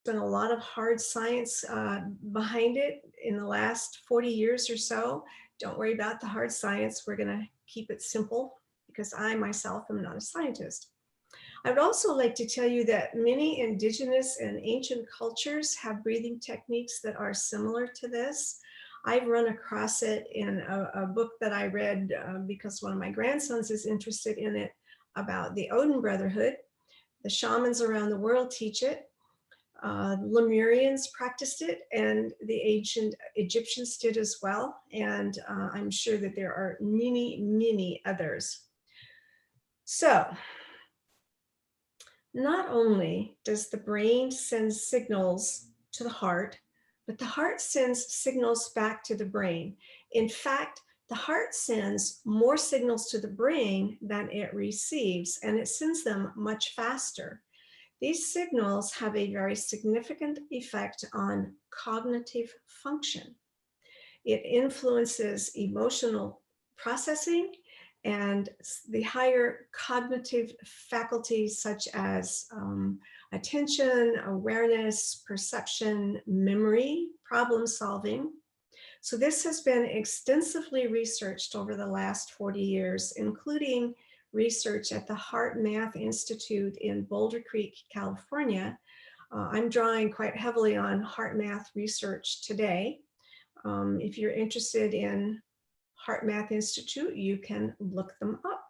been a lot of hard science behind it in the last 40 years or so. Don't worry about the hard science. We're going to keep it simple because I myself am not a scientist. I would also like to tell you that many indigenous and ancient cultures have breathing techniques that are similar to this. I've run across it in a book that I read because one of my grandsons is interested in it, about the Odin Brotherhood. The shamans around the world teach it. Lemurians practiced it, and the ancient Egyptians did as well. And I'm sure that there are many, many others. So, not only does the brain send signals to the heart, but the heart sends signals back to the brain. In fact, the heart sends more signals to the brain than it receives, and it sends them much faster. These signals have a very significant effect on cognitive function. It influences emotional processing and the higher cognitive faculties such as attention, awareness, perception, memory, problem solving. So this has been extensively researched over the last 40 years, including research at the Heart Math Institute in Boulder Creek, California. I'm drawing quite heavily on heart math research today. If you're interested in Heart Math Institute, you can look them up.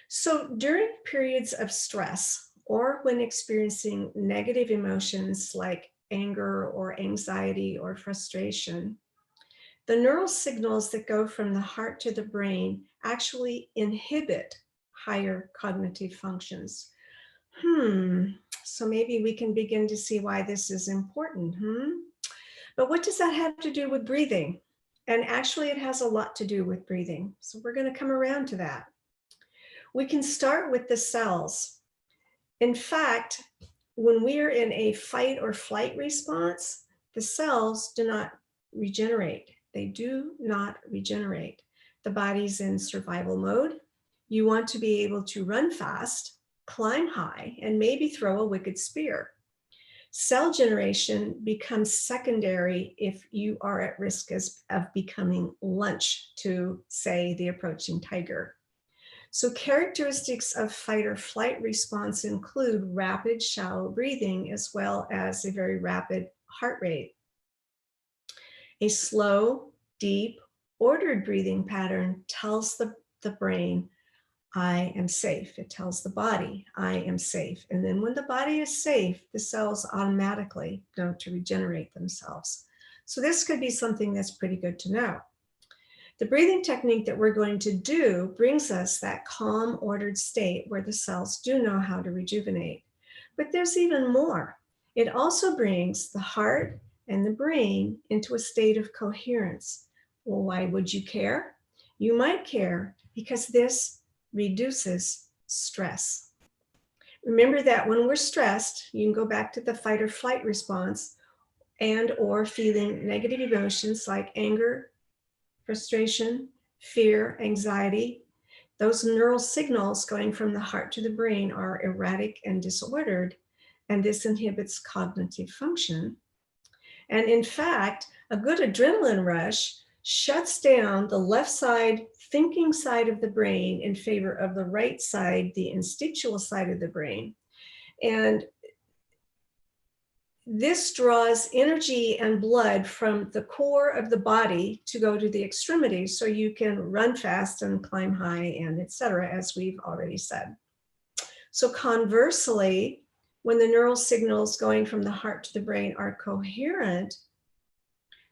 So during periods of stress or when experiencing negative emotions like anger or anxiety or frustration, the neural signals that go from the heart to the brain actually inhibit higher cognitive functions. So maybe we can begin to see why this is important. But what does that have to do with breathing? And actually, it has a lot to do with breathing. So we're going to come around to that. We can start with the cells. In fact, when we are in a fight or flight response, the cells do not regenerate. They do not regenerate. The body's in survival mode. You want to be able to run fast, climb high, and maybe throw a wicked spear. Cell generation becomes secondary if you are at risk of becoming lunch to, say, the approaching tiger. So characteristics of fight or flight response include rapid, shallow breathing, as well as a very rapid heart rate. A slow, deep, ordered breathing pattern tells the brain, I am safe. It tells the body, I am safe. And then when the body is safe, the cells automatically go to regenerate themselves. So this could be something that's pretty good to know. The breathing technique that we're going to do brings us that calm, ordered state where the cells do know how to rejuvenate. But there's even more. It also brings the heart and the brain into a state of coherence. Well, why would you care? You might care because this reduces stress. Remember that when we're stressed, you can go back to the fight or flight response and or feeling negative emotions like anger, frustration, fear, anxiety. Those neural signals going from the heart to the brain are erratic and disordered, and this inhibits cognitive function. And in fact, a good adrenaline rush shuts down the left side, thinking side of the brain in favor of the right side, the instinctual side of the brain. And this draws energy and blood from the core of the body to go to the extremities so you can run fast and climb high and etc., as we've already said. So conversely, when the neural signals going from the heart to the brain are coherent,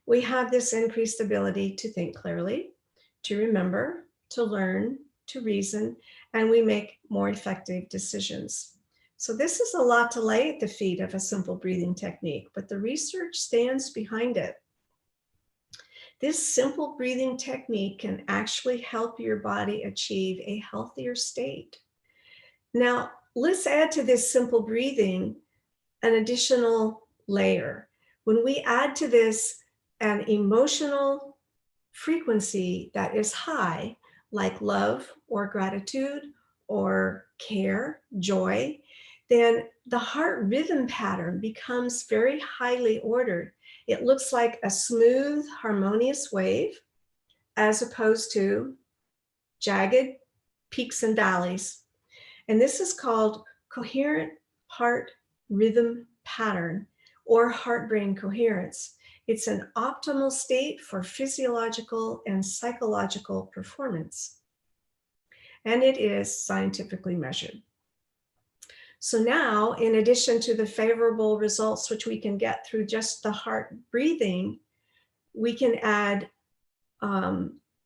we have this increased ability to think clearly, to remember, to learn, to reason, and we make more effective decisions. So this is a lot to lay at the feet of a simple breathing technique, but the research stands behind it. This simple breathing technique can actually help your body achieve a healthier state. Now, let's add to this simple breathing an additional layer. When we add to this an emotional frequency that is high, like love or gratitude or care, joy, then the heart rhythm pattern becomes very highly ordered. It looks like a smooth, harmonious wave, as opposed to jagged peaks and valleys. And this is called coherent heart rhythm pattern, or heart-brain coherence. It's an optimal state for physiological and psychological performance. And it is scientifically measured. So now, in addition to the favorable results which we can get through just the heart breathing, we can add,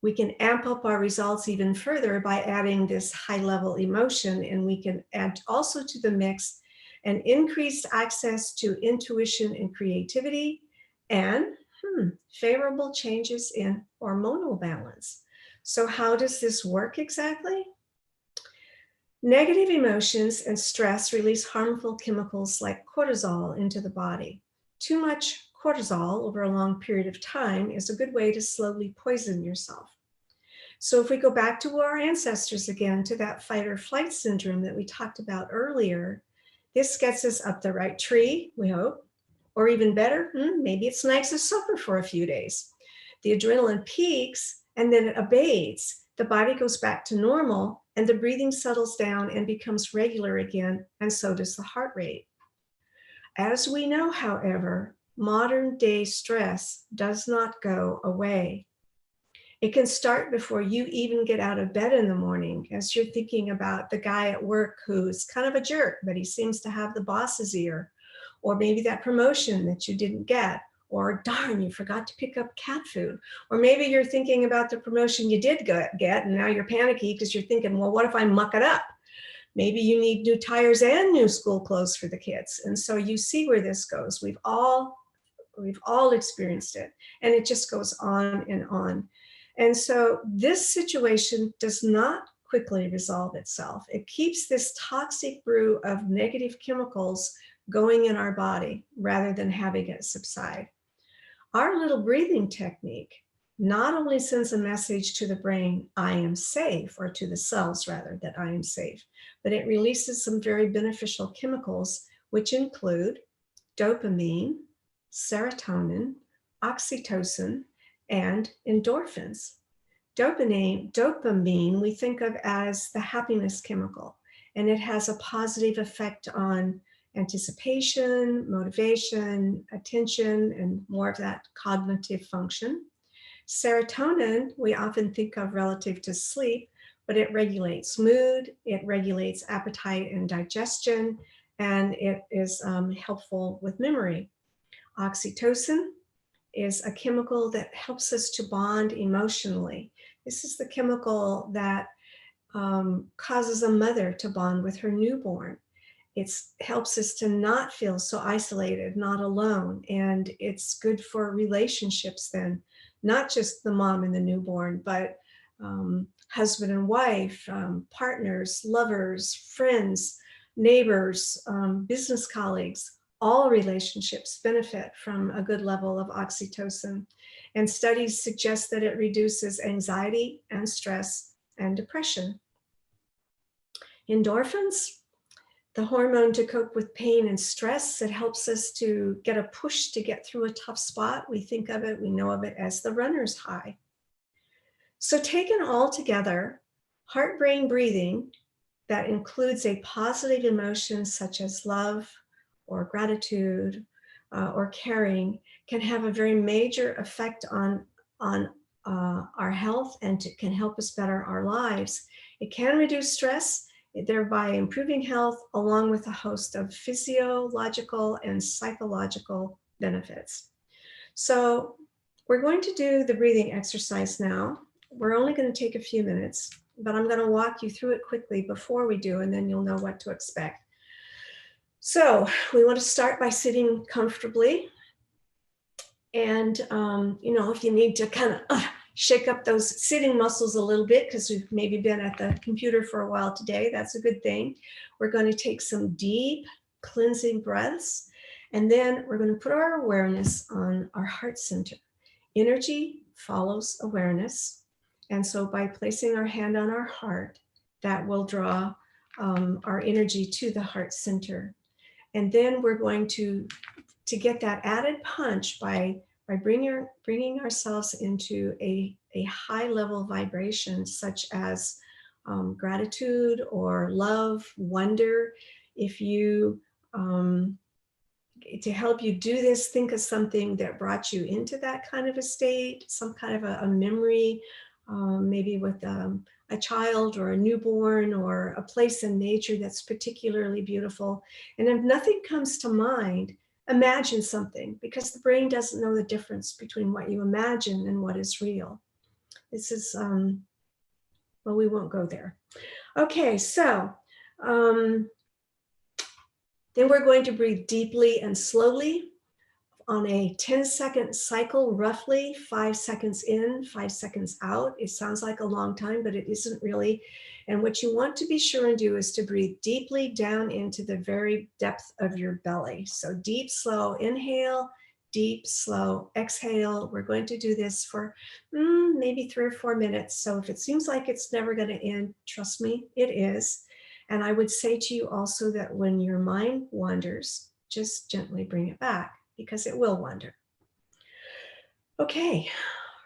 we can amp up our results even further by adding this high-level emotion, and we can add also to the mix an increased access to intuition and creativity, and favorable changes in hormonal balance. So how does this work exactly? Negative emotions and stress release harmful chemicals like cortisol into the body. Too much cortisol over a long period of time is a good way to slowly poison yourself. So if we go back to our ancestors again, to that fight or flight syndrome that we talked about earlier, this gets us up the right tree, we hope, or even better, maybe it's nice to suffer for a few days. The adrenaline peaks and then it abates. The body goes back to normal and the breathing settles down and becomes regular again, and so does the heart rate. As we know, however, modern day stress does not go away. It can start before you even get out of bed in the morning, as you're thinking about the guy at work who's kind of a jerk, but he seems to have the boss's ear, or maybe that promotion that you didn't get, or darn, you forgot to pick up cat food. Or maybe you're thinking about the promotion you did get, and now you're panicky because you're thinking, well, what if I muck it up? Maybe you need new tires and new school clothes for the kids. And so you see where this goes. We've all experienced it, and it just goes on and on. And so this situation does not quickly resolve itself. It keeps this toxic brew of negative chemicals going in our body rather than having it subside. Our little breathing technique not only sends a message to the brain, I am safe, or to the cells rather, that I am safe, but it releases some very beneficial chemicals, which include dopamine, serotonin, oxytocin, and endorphins. Dopamine we think of as the happiness chemical, and it has a positive effect on anticipation, motivation, attention, and more of that cognitive function. Serotonin we often think of relative to sleep, but it regulates mood, it regulates appetite and digestion, and it is helpful with memory. Oxytocin is a chemical that helps us to bond emotionally. This is the chemical that causes a mother to bond with her newborn. It helps us to not feel so isolated, not alone, and it's good for relationships then, not just the mom and the newborn, but husband and wife, partners, lovers, friends, neighbors, business colleagues. All relationships benefit from a good level of oxytocin, and studies suggest that it reduces anxiety and stress and depression. Endorphins, the hormone to cope with pain and stress, it helps us to get a push to get through a tough spot. We think of it, we know of it as the runner's high. So taken all together, heart-brain breathing that includes a positive emotion such as love, or gratitude, or caring, can have a very major effect on our health, and can help us better our lives. It can reduce stress, thereby improving health, along with a host of physiological and psychological benefits. So we're going to do the breathing exercise now. We're only going to take a few minutes, but I'm going to walk you through it quickly before we do, and then you'll know what to expect. So we want to start by sitting comfortably. And, if you need to kind of shake up those sitting muscles a little bit because we've maybe been at the computer for a while today, that's a good thing. We're going to take some deep cleansing breaths, and then we're going to put our awareness on our heart center. Energy follows awareness. And so by placing our hand on our heart, that will draw our energy to the heart center. And then we're going to get that added punch by bringing ourselves into a high level vibration, such as gratitude or love, wonder. If you, to help you do this, think of something that brought you into that kind of a state, some kind of a memory, maybe with a child or a newborn, or a place in nature that's particularly beautiful. And if nothing comes to mind, imagine something, because the brain doesn't know the difference between what you imagine and what is real. This is, well, we won't go there. Okay, so then we're going to breathe deeply and slowly on a 10-second cycle, roughly 5 seconds in, 5 seconds out. It sounds like a long time, but it isn't really. And what you want to be sure and do is to breathe deeply down into the very depth of your belly. So deep, slow inhale, deep, slow exhale. We're going to do this for maybe 3 or 4 minutes. So if it seems like it's never going to end, trust me, it is. And I would say to you also that when your mind wanders, just gently bring it back, because it will wander. Okay,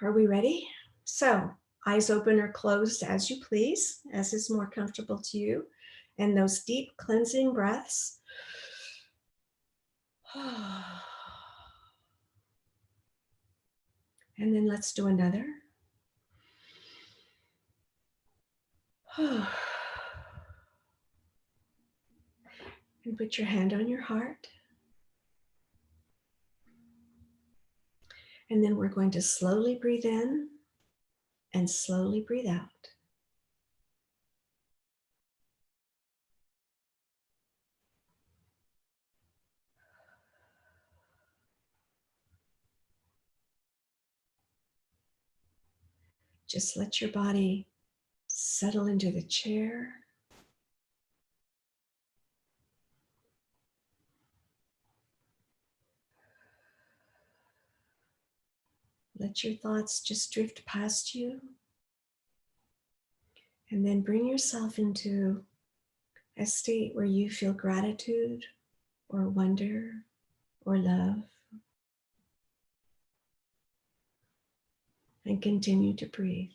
are we ready? So eyes open or closed as you please, as is more comfortable to you. And those deep cleansing breaths. And then let's do another. And put your hand on your heart. And then we're going to slowly breathe in and slowly breathe out. Just let your body settle into the chair. Let your thoughts just drift past you. And then bring yourself into a state where you feel gratitude or wonder or love. And continue to breathe.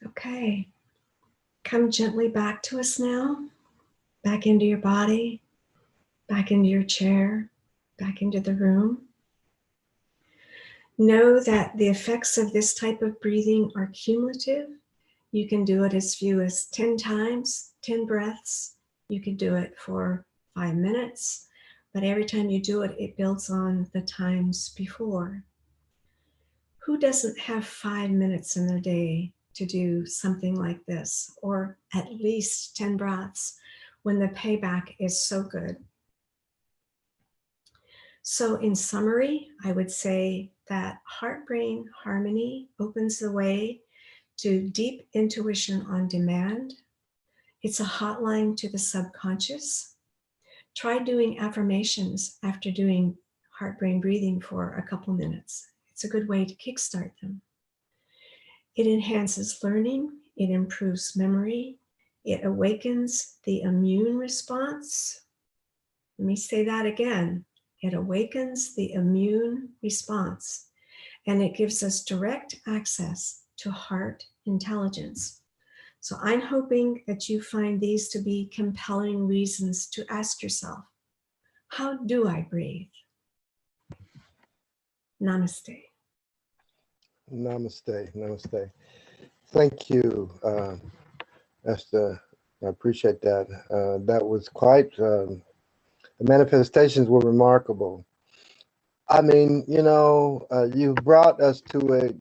Okay. Come gently back to us now. Back into your body. Back into your chair. Back into the room. Know that the effects of this type of breathing are cumulative. You can do it as few as 10 times, 10 breaths. You can do it for 5 minutes, but every time you do it, it builds on the times before. Who doesn't have 5 minutes in their day to do something like this, or at least 10 breaths when the payback is so good? So, in summary, I would say that heart brain harmony opens the way to deep intuition on demand. It's a hotline to the subconscious. Try doing affirmations after doing heart brain breathing for a couple minutes. It's a good way to kickstart them. It enhances learning, it improves memory, it awakens the immune response. Let me say that again. It awakens the immune response, and it gives us direct access to heart intelligence. So I'm hoping that you find these to be compelling reasons to ask yourself, how do I breathe? Namaste. Namaste. Namaste. Thank you, Esther. I appreciate that. That was quite, the manifestations were remarkable. I mean, you brought us to